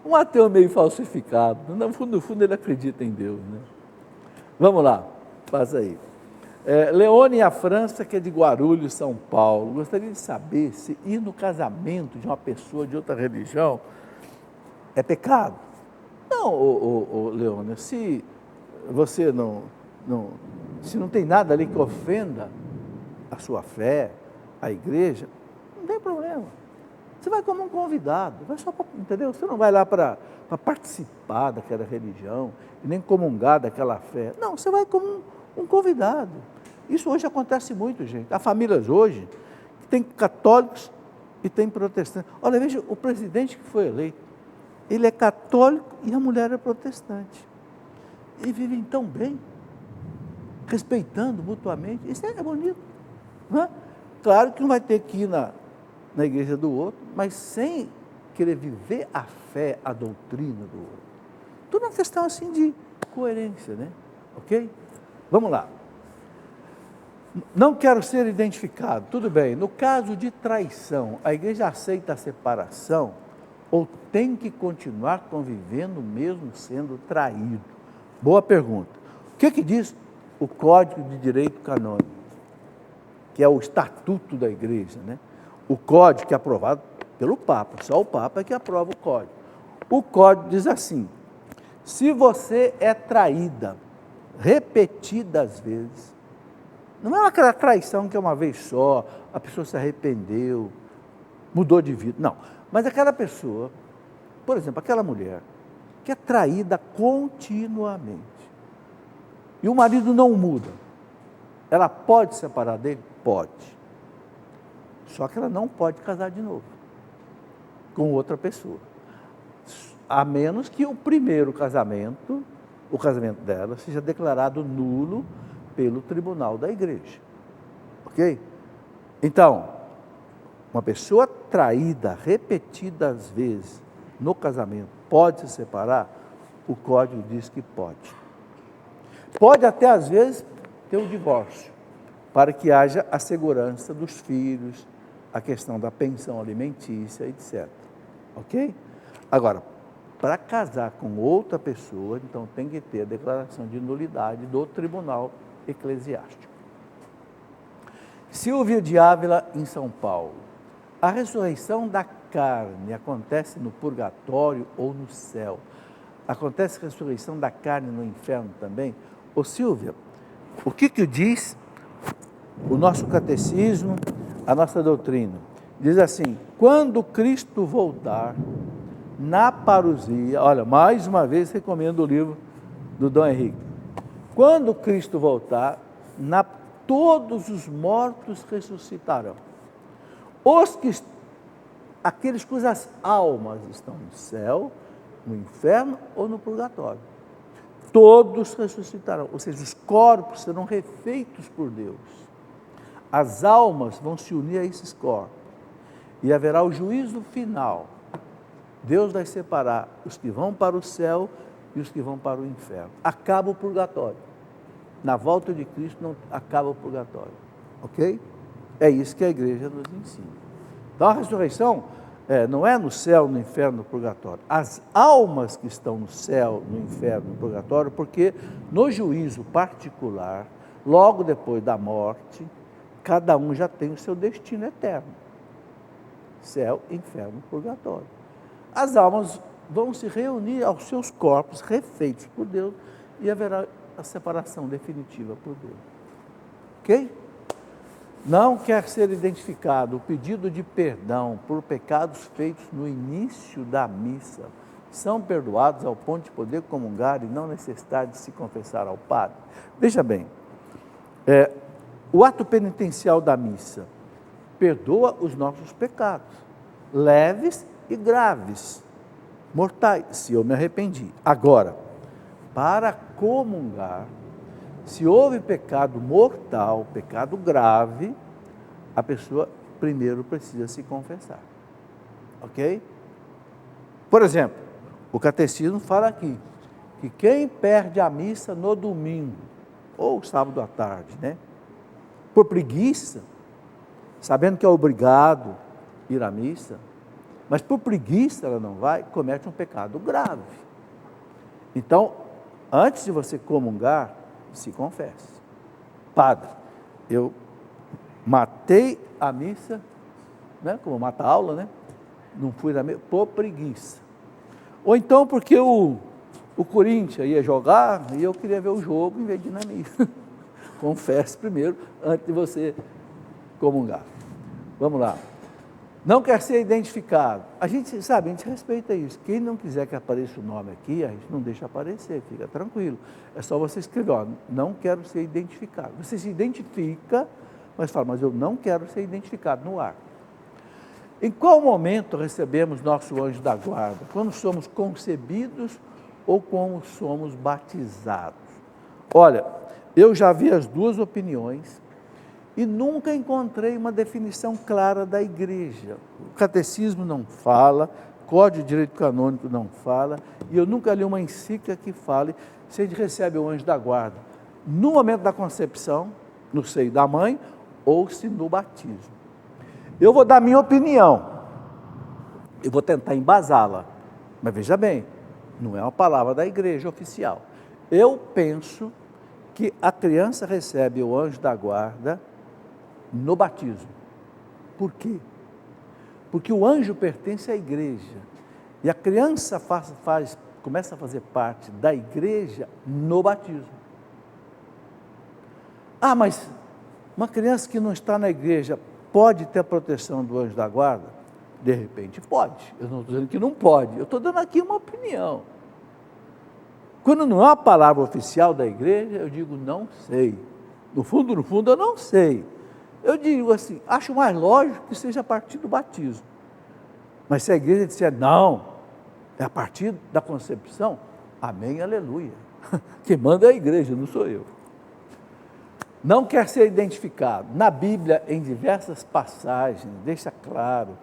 um ateu meio falsificado. No fundo ele acredita em Deus, né? Vamos lá, passa aí. Leone, a França, que é de Guarulhos, São Paulo. Gostaria de saber se ir no casamento de uma pessoa de outra religião é pecado. Não, Leone, se você se não tem nada ali que ofenda a sua fé, a igreja, não tem problema. Você vai como um convidado, vai só para, entendeu? Você não vai lá para participar daquela religião, e nem comungar daquela fé. Não, você vai como um convidado. Isso hoje acontece muito, gente. Há famílias hoje que tem católicos e tem protestantes. Olha, veja, o presidente que foi eleito, ele é católico e a mulher é protestante. E vivem tão bem, respeitando mutuamente. Isso é bonito. Não é? Claro que não vai ter que ir na igreja do outro, mas sem querer viver a fé, a doutrina do outro. Tudo é uma questão assim de coerência, né? Ok? Vamos lá. Não quero ser identificado. Tudo bem. No caso de traição, a igreja aceita a separação ou tem que continuar convivendo mesmo sendo traído? Boa pergunta. O que diz o Código de Direito Canônico, que é o estatuto da igreja, né? O código que é aprovado pelo Papa, só o Papa é que aprova o código. O código diz assim, se você é traída repetidas vezes, não é aquela traição que é uma vez só, a pessoa se arrependeu, mudou de vida, não. Mas aquela pessoa, por exemplo, aquela mulher, que é traída continuamente, e o marido não muda, ela pode se separar dele? Pode. Só que ela não pode casar de novo com outra pessoa. A menos que o primeiro casamento, o casamento dela, seja declarado nulo pelo tribunal da igreja. Ok? Então, uma pessoa traída repetidas vezes no casamento pode se separar? O código diz que pode. Pode até às vezes ter o divórcio, para que haja a segurança dos filhos, a questão da pensão alimentícia, etc. Ok? Agora, para casar com outra pessoa, então tem que ter a declaração de nulidade do tribunal eclesiástico. Silvia de Ávila, em São Paulo. A ressurreição da carne acontece no purgatório ou no céu? Acontece a ressurreição da carne no inferno também? Ô Silvia, o que diz o nosso catecismo, a nossa doutrina? Diz assim, quando Cristo voltar, na parousia, olha, mais uma vez recomendo o livro do Dom Henrique. Quando Cristo voltar, todos os mortos ressuscitarão. Aqueles cujas almas estão no céu, no inferno ou no purgatório. Todos ressuscitarão, ou seja, os corpos serão refeitos por Deus. As almas vão se unir a esses corpos. E haverá o juízo final. Deus vai separar os que vão para o céu e os que vão para o inferno. Acaba o purgatório. Na volta de Cristo não acaba o purgatório. Ok? É isso que a igreja nos ensina. Então a ressurreição não é no céu, no inferno, no purgatório. As almas que estão no céu, no inferno, no purgatório, porque no juízo particular, logo depois da morte, cada um já tem o seu destino eterno. Céu, inferno, purgatório. As almas vão se reunir aos seus corpos refeitos por Deus e haverá a separação definitiva por Deus. Ok? Não quer ser identificado o pedido de perdão por pecados feitos no início da missa. São perdoados ao ponto de poder comungar e não necessitar de se confessar ao padre. Veja bem, o ato penitencial da missa perdoa os nossos pecados, leves e graves, mortais, se eu me arrependi. Agora, para comungar, se houve pecado mortal, pecado grave, a pessoa primeiro precisa se confessar. Ok? Por exemplo, o catecismo fala aqui que quem perde a missa no domingo, ou sábado à tarde, né? Por preguiça, sabendo que é obrigado a ir à missa, mas por preguiça ela não vai, comete um pecado grave. Então, antes de você comungar, se confesse. Padre, eu matei a missa, né, como mata a aula, né? Não fui na missa, por preguiça. Ou então porque o Corinthians ia jogar e eu queria ver o jogo em vez de ir na missa. Confesse primeiro, antes de você comungar. Vamos lá. Não quer ser identificado. A gente respeita isso. Quem não quiser que apareça o nome aqui, a gente não deixa aparecer, fica tranquilo. É só você escrever, ó, não quero ser identificado. Você se identifica, mas fala, mas eu não quero ser identificado no ar. Em qual momento recebemos nosso anjo da guarda? Quando somos concebidos ou quando somos batizados? Olha, eu já vi as duas opiniões e nunca encontrei uma definição clara da igreja. O catecismo não fala, o Código de Direito Canônico não fala, e eu nunca li uma encíclica que fale se a gente recebe o anjo da guarda no momento da concepção, no seio da mãe, ou se no batismo. Eu vou dar minha opinião, eu vou tentar embasá-la, mas veja bem, não é uma palavra da igreja oficial. Eu penso que a criança recebe o anjo da guarda no batismo. Por quê? Porque o anjo pertence à igreja e a criança começa a fazer parte da igreja no batismo. Ah, mas uma criança que não está na igreja pode ter a proteção do anjo da guarda? De repente pode. Eu não estou dizendo que não pode, eu estou dando aqui uma opinião. Quando não é uma palavra oficial da igreja, eu digo não sei. No fundo, eu não sei. Eu digo assim, acho mais lógico que seja a partir do batismo. Mas se a igreja disser não, é a partir da concepção, amém, aleluia. Quem manda é a igreja, não sou eu. Não quer ser identificado. Na Bíblia, em diversas passagens, deixa claro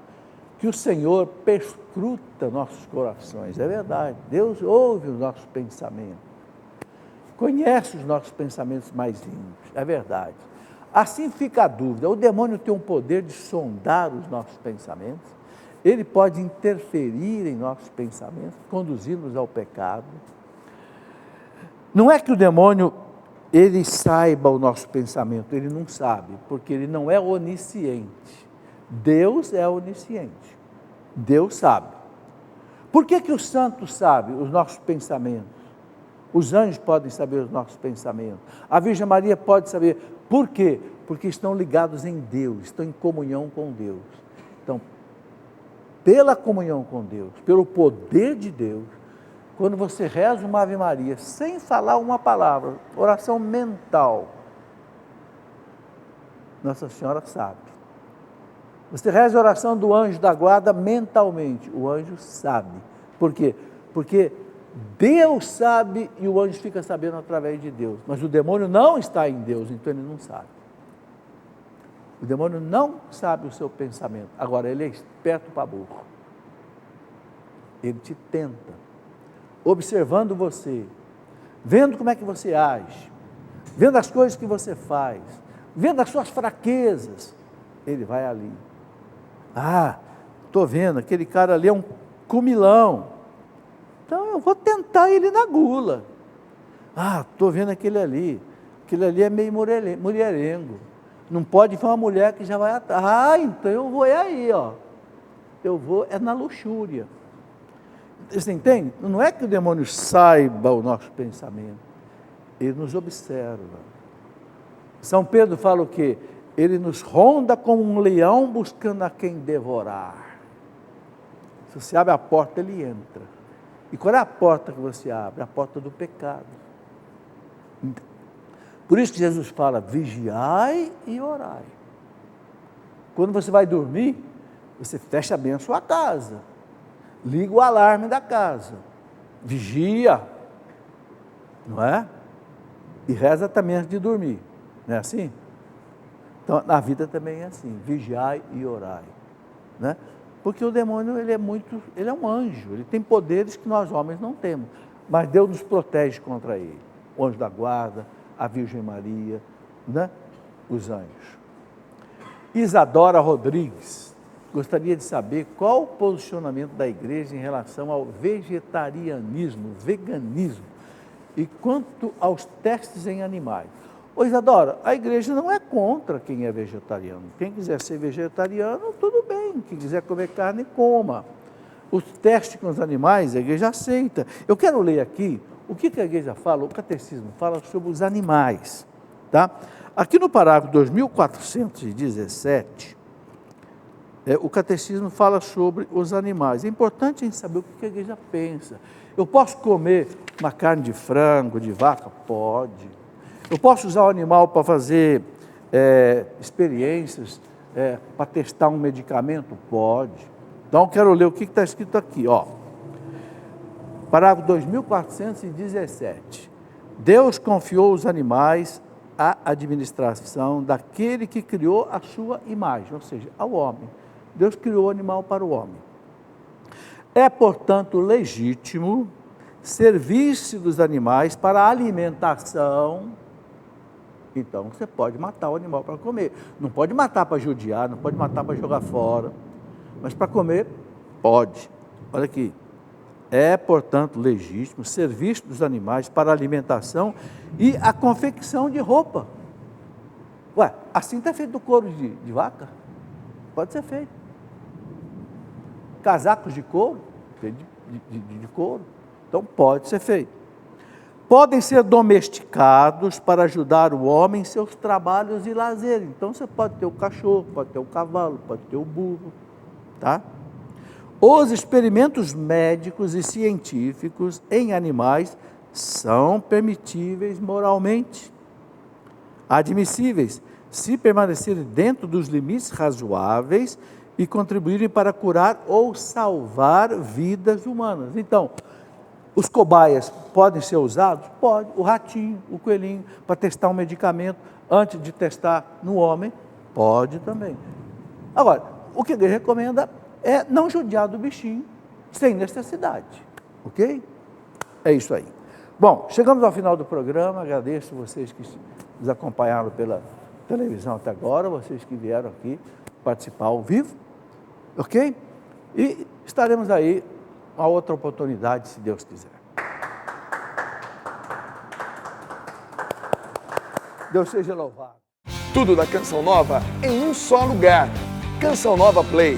que o Senhor perscruta nossos corações. É verdade, Deus ouve os nossos pensamentos, conhece os nossos pensamentos mais íntimos, é verdade. Assim fica a dúvida, o demônio tem um poder de sondar os nossos pensamentos, ele pode interferir em nossos pensamentos, conduzi-los ao pecado. Não é que o demônio, ele saiba o nosso pensamento, ele não sabe, porque ele não é onisciente. Deus é onisciente, Deus sabe. Por que os santos sabem os nossos pensamentos? Os anjos podem saber os nossos pensamentos, a Virgem Maria pode saber. Por quê? Porque estão ligados em Deus, estão em comunhão com Deus. Então, pela comunhão com Deus, pelo poder de Deus, quando você reza uma Ave Maria, sem falar uma palavra, oração mental, Nossa Senhora sabe. Você reza a oração do anjo da guarda mentalmente, o anjo sabe. Por quê? Porque Deus sabe e o anjo fica sabendo através de Deus. Mas o demônio não está em Deus, então ele não sabe. O demônio não sabe o seu pensamento. Agora, ele é esperto para burro. Ele te tenta, observando você, vendo como é que você age, vendo as coisas que você faz, vendo as suas fraquezas, ele vai ali. Ah, estou vendo, aquele cara ali é um comilão, então eu vou tentar ele na gula. Ah, estou vendo aquele ali é meio mulherengo. Não pode ver uma mulher que já vai atrás. Ah, então eu vou aí, ó. Eu vou na luxúria. Você entende? Não é que o demônio saiba o nosso pensamento. Ele nos observa. São Pedro fala o quê? Ele nos ronda como um leão buscando a quem devorar. Se você abre a porta, ele entra. E qual é a porta que você abre? A porta do pecado. Por isso que Jesus fala, vigiai e orai. Quando você vai dormir, você fecha bem a sua casa. Liga o alarme da casa. Vigia. Não é? E reza também antes de dormir. Não é assim? Então, na vida também é assim. Vigiai e orai. Né? Porque o demônio, ele é um anjo. Ele tem poderes que nós homens não temos. Mas Deus nos protege contra ele. O anjo da guarda, a Virgem Maria, né? Os anjos. Isadora Rodrigues gostaria de saber qual o posicionamento da igreja em relação ao vegetarianismo, veganismo, e quanto aos testes em animais. Ô Isadora, a igreja não é contra quem é vegetariano. Quem quiser ser vegetariano, tudo bem. Quem quiser comer carne, coma. Os testes com os animais, a igreja aceita. Eu quero ler aqui o que a igreja fala, o catecismo fala sobre os animais. Tá? Aqui no parágrafo 2417, o catecismo fala sobre os animais. É importante a gente saber o que a igreja pensa. Eu posso comer uma carne de frango, de vaca? Pode. Eu posso usar o animal para fazer experiências, para testar um medicamento? Pode. Então, eu quero ler o que está escrito aqui, ó. Parágrafo 2417. Deus confiou os animais à administração daquele que criou a sua imagem, ou seja, ao homem. Deus criou o animal para o homem. É, portanto, legítimo servir-se dos animais para a alimentação. Então, você pode matar o animal para comer. Não pode matar para judiar, não pode matar para jogar fora. Mas para comer, pode. Olha aqui. É, portanto, legítimo servir-se dos animais para a alimentação e a confecção de roupa. Ué, assim está feito do couro de vaca? Pode ser feito. Casacos de couro, de couro, então pode ser feito. Podem ser domesticados para ajudar o homem em seus trabalhos e lazer. Então você pode ter o cachorro, pode ter o cavalo, pode ter o burro, tá? Os experimentos médicos e científicos em animais são permitíveis moralmente, admissíveis, se permanecerem dentro dos limites razoáveis e contribuírem para curar ou salvar vidas humanas. Então, os cobaias podem ser usados? Pode. O ratinho, o coelhinho, para testar um medicamento antes de testar no homem? Pode também. Agora, o que a igreja recomenda é não judiar do bichinho sem necessidade, ok? É isso aí. Bom, chegamos ao final do programa, agradeço vocês que nos acompanharam pela televisão até agora, vocês que vieram aqui participar ao vivo, ok? E estaremos aí uma outra oportunidade, se Deus quiser. Deus seja louvado. Tudo da Canção Nova em um só lugar. Canção Nova Play.